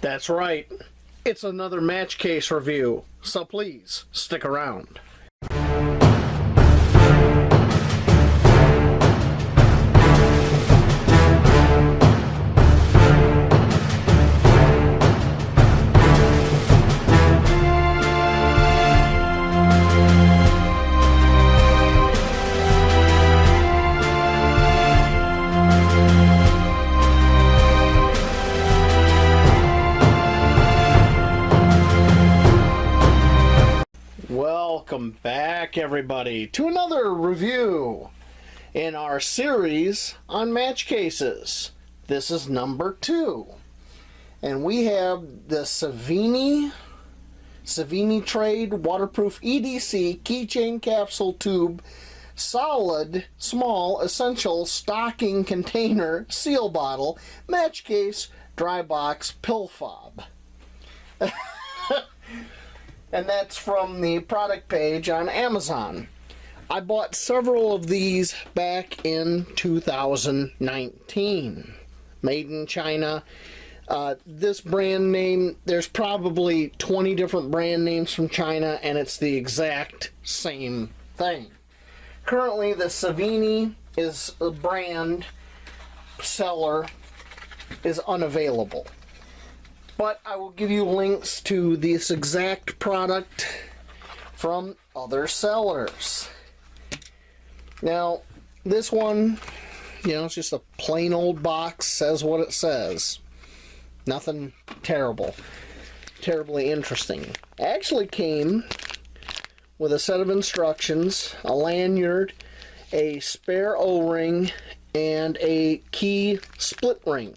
That's right. It's another match case review, so please stick around. Welcome back, everybody, to another review in our series on match cases. This is number 2, and we have the Cevinee Trade Waterproof EDC Keychain Capsule Tube Solid Small Essential Stocking Container Seal Bottle Match Case Dry Box Pill Fob. And that's from the product page on Amazon. I bought several of these back in 2019. Made in China. This brand name, there's probably 20 different brand names from China, and it's the exact same thing. Currently, the Cevinee is a brand seller is unavailable. But I will give you links to this exact product from other sellers. Now, this one, it's just a plain old box, says what it says. Nothing terribly interesting. It actually came with a set of instructions, a lanyard, a spare O-ring, and a key split ring.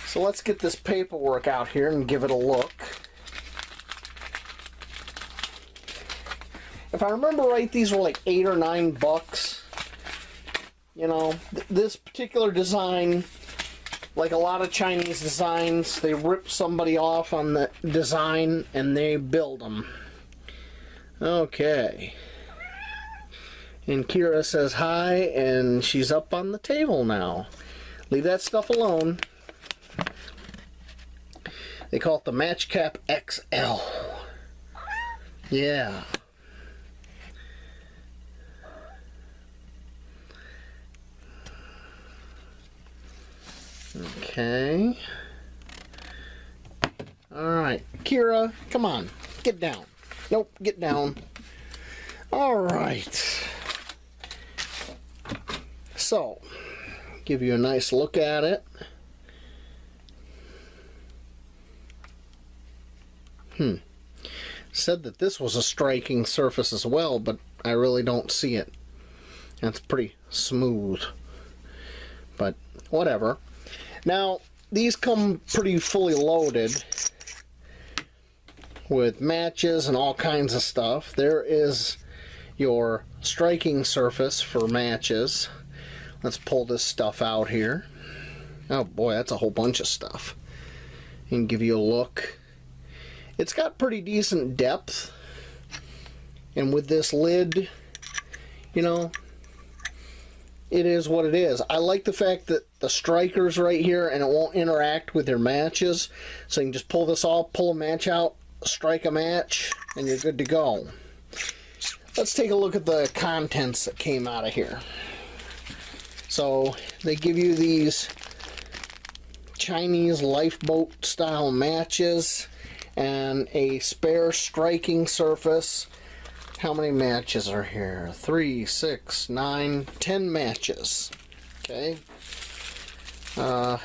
So let's get this paperwork out here and give it a look. If I remember right, these were like $8 or $9. This particular design, like a lot of Chinese designs, they rip somebody off on the design and they build them. Okay. And Kira says hi, and she's up on the table now. Leave that stuff alone. They call it the Match Cap XL. Yeah. Okay. Alright. Kira, come on. Get down. Nope, get down. Alright. So, give you a nice look at it. Said that this was a striking surface as well, but I really don't see it. It's pretty smooth. But whatever. Now, these come pretty fully loaded with matches and all kinds of stuff. There is your striking surface for matches. Let's pull this stuff out here. Oh boy, that's a whole bunch of stuff. And give you a look. It's got pretty decent depth, and with this lid, it is what it is. I like the fact that the striker's right here and it won't interact with your matches, so you can just pull this off, pull a match out, strike a match, and you're good to go. Let's take a look at the contents that came out of here. So they give you these Chinese lifeboat style matches and a spare striking surface. How many matches are here? 3, 6, 9, 10 matches. Okay. A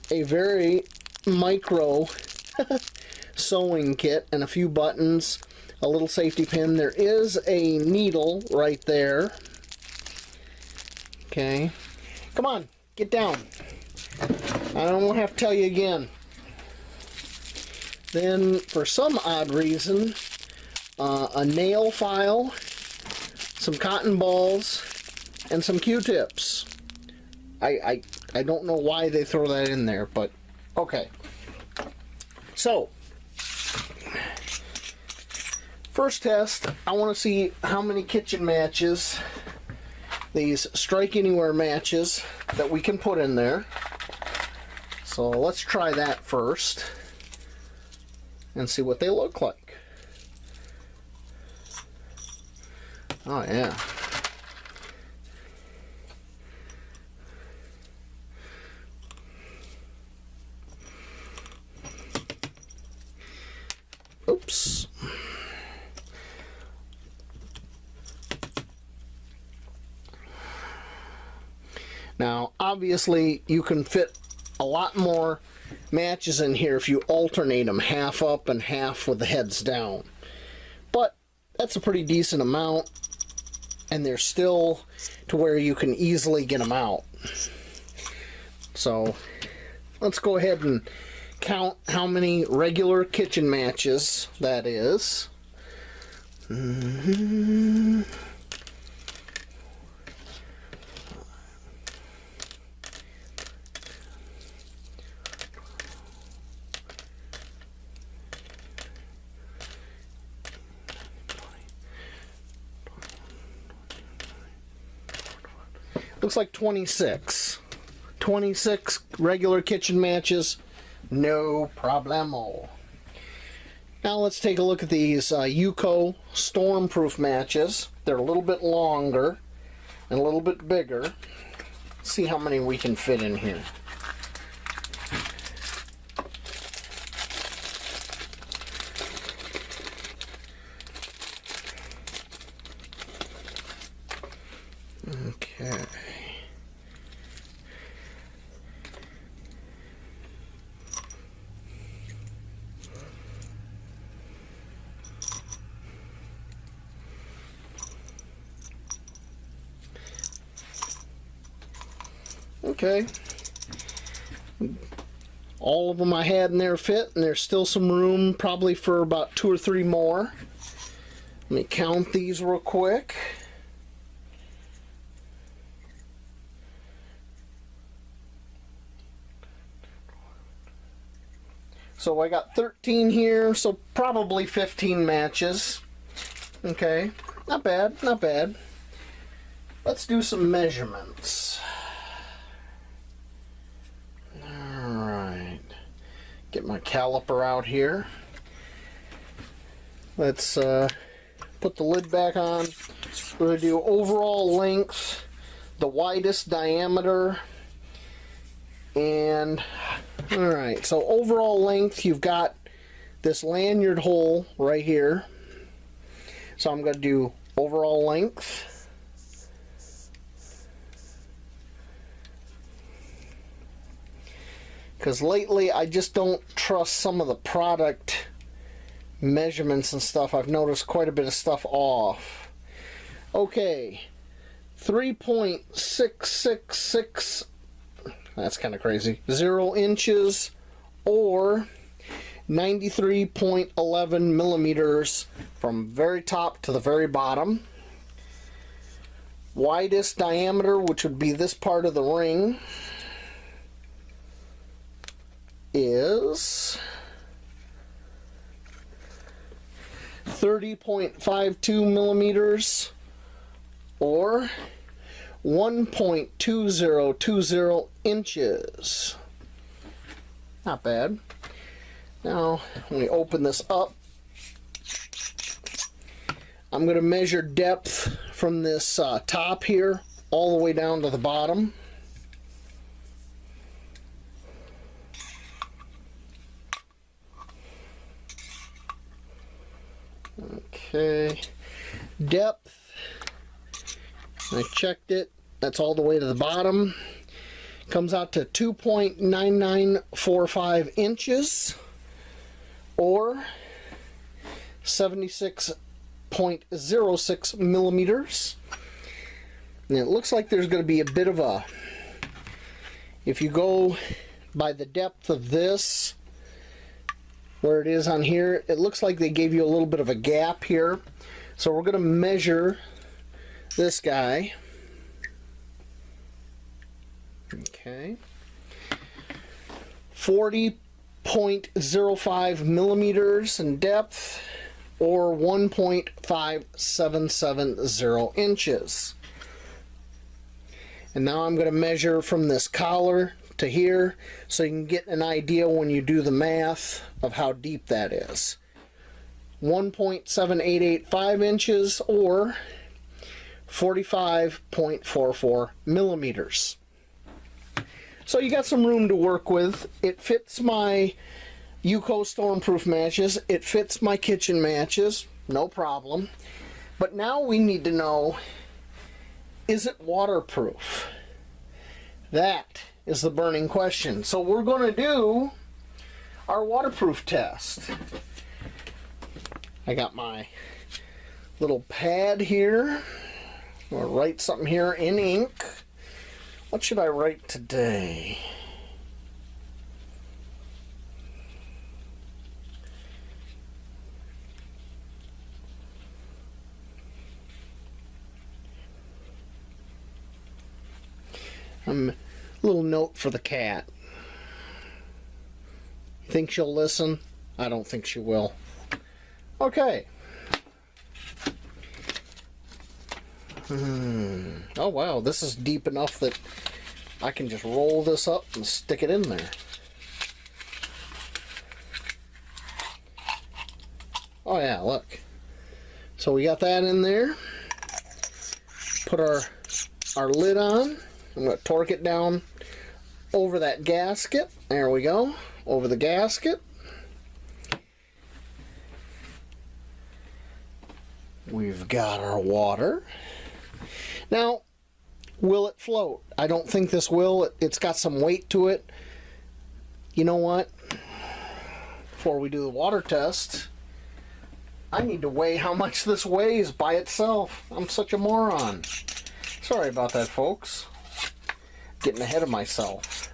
very micro sewing kit and a few buttons, a little safety pin. There is a needle right there. Okay. Come on, get down. I don't have to tell you again. Then, for some odd reason, a nail file, some cotton balls, and some Q-tips. I don't know why they throw that in there, but okay. So, first test, I want to see how many kitchen matches, these Strike Anywhere matches, that we can put in there. So let's try that first and see what they look like. Oh yeah. Oops. Now, obviously, you can fit a lot more matches in here if you alternate them half up and half with the heads down. But that's a pretty decent amount, and they're still to where you can easily get them out. So, let's go ahead and count how many regular kitchen matches that is. Looks like 26. 26 regular kitchen matches, no problemo. Now let's take a look at these Yuko Stormproof matches. They're a little bit longer and a little bit bigger. Let's see how many we can fit in here. Okay. Okay. All of them I had in there fit, and there's still some room probably for about 2 or 3 more. Let me count these real quick. So I got 13 here, so probably 15 matches. Okay, not bad, not bad. Let's do some measurements. Alright, get my caliper out here. Let's put the lid back on. We're going to do overall length, the widest diameter, and alright, so overall length, you've got this lanyard hole right here. So I'm going to do overall length. Because lately I just don't trust some of the product measurements and stuff. I've noticed quite a bit of stuff off. Okay, 3.666, that's kind of crazy, 0 inches, or 93.11 millimeters from very top to the very bottom. Widest diameter, which would be this part of the ring, is 30.52 millimeters, or 1.2020 inches. Not bad. Now, when we open this up, I'm going to measure depth from this top here all the way down to the bottom. Okay, depth, I checked it, that's all the way to the bottom. Comes out to 2.9945 inches, or 76.06 millimeters. And it looks like there's going to be a bit of a, if you go by the depth of this, where it is on here, it looks like they gave you a little bit of a gap here. So we're going to measure this guy. Okay. 40.05 millimeters in depth, or 1.5770 inches. And now I'm going to measure from this collar to here, so you can get an idea when you do the math of how deep that is. 1.7885 inches or 45.44 millimeters. So you got some room to work with. It fits my UCO stormproof matches. It fits my kitchen matches. No problem. But now we need to know, is it waterproof? That is the burning question. So we're going to do our waterproof test. I got my little pad here. I'm going to write something here in ink. What should I write today? A little note for the cat. You think she'll listen? I don't think she will. Okay. Oh wow, this is deep enough that I can just roll this up and stick it in there. Oh yeah, look. So we got that in there. Put our lid on. I'm going to torque it down over that gasket. There we go. Over the gasket. We've got our water. Now, will it float? I don't think this will. It's got some weight to it. You know what? Before we do the water test, I need to weigh how much this weighs by itself. I'm such a moron. Sorry about that, folks. Getting ahead of myself.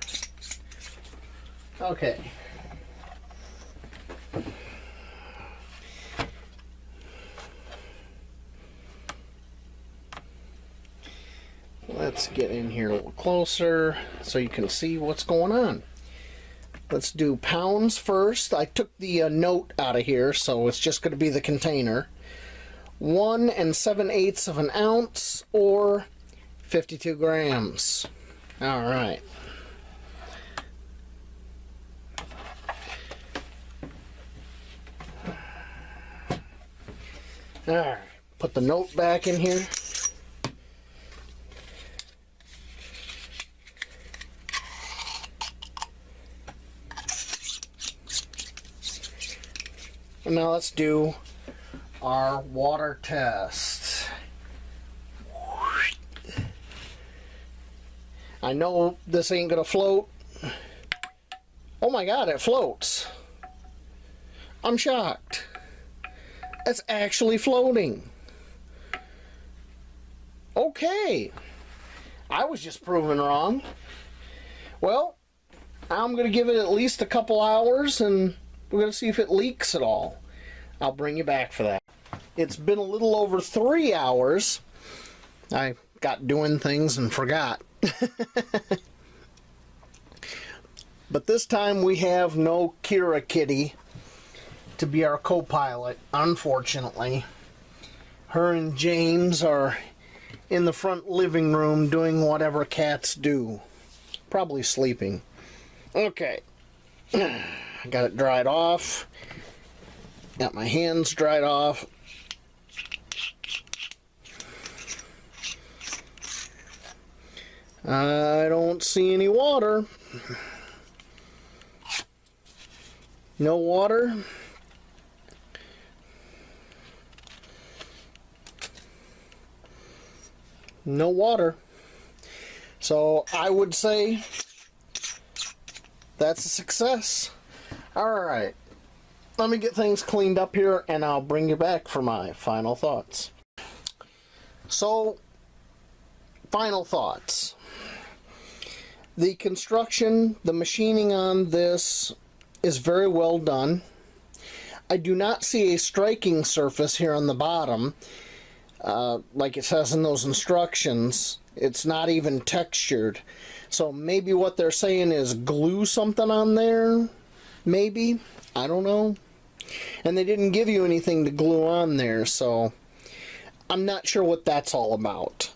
Okay. Let's get in here a little closer so you can see what's going on. Let's do pounds first. I took the note out of here, so it's just going to be the container. 1 7/8 of an ounce or 52 grams. All right. All right. Put the note back in here. And now let's do our water test. I know this ain't gonna float. Oh my God, it floats. I'm shocked. It's actually floating. Okay. I was just proven wrong. Well, I'm gonna give it at least a couple hours and we're going to see if it leaks at all. I'll bring you back for that. It's been a little over 3 hours. I got doing things and forgot. But this time we have no Kira Kitty to be our co-pilot, unfortunately. Her and James are in the front living room doing whatever cats do. Probably sleeping. Okay. I got it dried off. Got my hands dried off. I don't see any water. No water. No water. So I would say that's a success. Alright, let me get things cleaned up here and I'll bring you back for my final thoughts. So, final thoughts. The construction, the machining on this is very well done. I do not see a striking surface here on the bottom, like it says in those instructions. It's not even textured. So maybe what they're saying is glue something on there. Maybe. I don't know. And they didn't give you anything to glue on there, so I'm not sure what that's all about.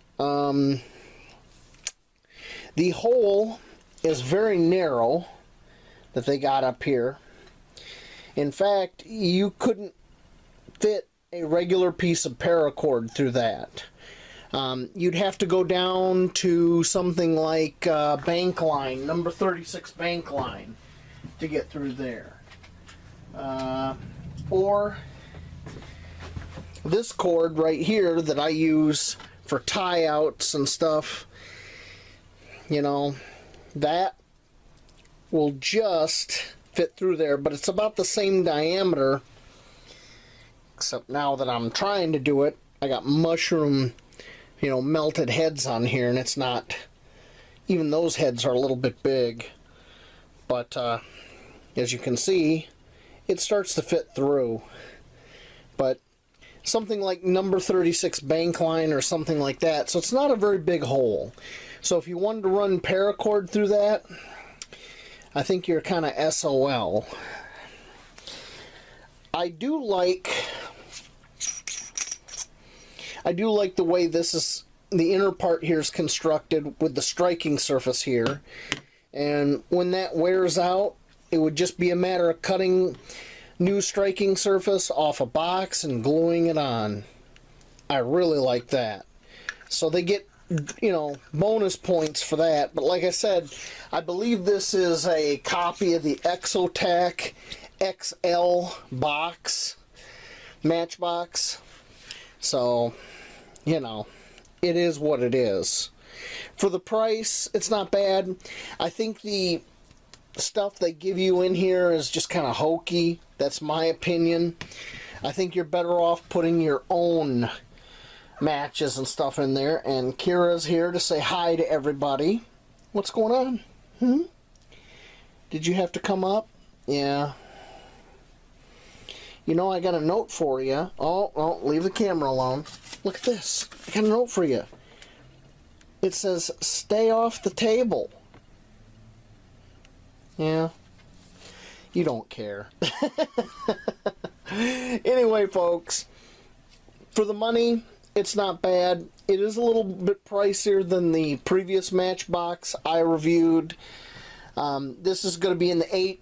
The hole is very narrow that they got up here. In fact, you couldn't fit a regular piece of paracord through that. You'd have to go down to something like bank line, number 36 bank line, to get through there. Or this cord right here that I use for tie outs and stuff, you know, that will just fit through there, but it's about the same diameter, except now that I'm trying to do it, I got mushroom, you know, melted heads on here, and it's not, even those heads are a little bit big, but as you can see, it starts to fit through. But something like number 36 bank line or something like that, so it's not a very big hole. So if you wanted to run paracord through that, I think you're kind of SOL. I do like the way this is, the inner part here is constructed with the striking surface here, and when that wears out, it would just be a matter of cutting new striking surface off a box and gluing it on. I really like that. So they get, you know, bonus points for that. But like I said, I believe this is a copy of the Exotac XL box, Matchbox. So, you know, it is what it is. For the price, it's not bad. I think the stuff they give you in here is just kind of hokey. That's my opinion. I think you're better off putting your own matches and stuff in there. And Kira's here to say hi to everybody. What's going on? Did you have to come up? Yeah. You know, I got a note for you. Oh, leave the camera alone. Look at this. I got a note for you. It says, stay off the table. Yeah. You don't care. Anyway, folks, for the money, it's not bad. It is a little bit pricier than the previous Matchbox I reviewed. This is going to be in the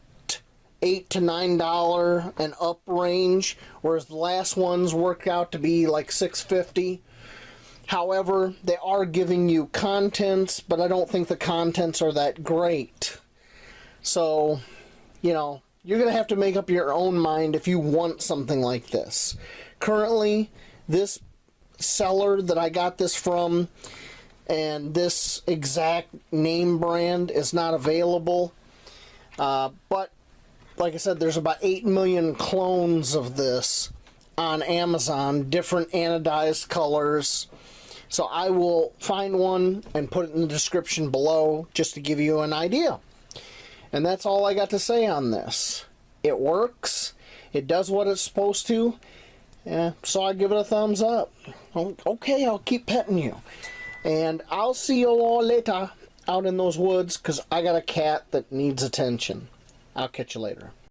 $8 to $9 and up range, whereas the last ones worked out to be like $6.50. However, they are giving you contents, but I don't think the contents are that great. So, you know, you're going to have to make up your own mind if you want something like this. Currently, this seller that I got this from and this exact name brand is not available. But, like I said, there's about 8 million clones of this on Amazon, different anodized colors. So I will find one and put it in the description below just to give you an idea. And that's all I got to say on this. It works. It does what it's supposed to. Yeah, so I give it a thumbs up. Okay, I'll keep petting you. And I'll see you all later out in those woods because I got a cat that needs attention. I'll catch you later.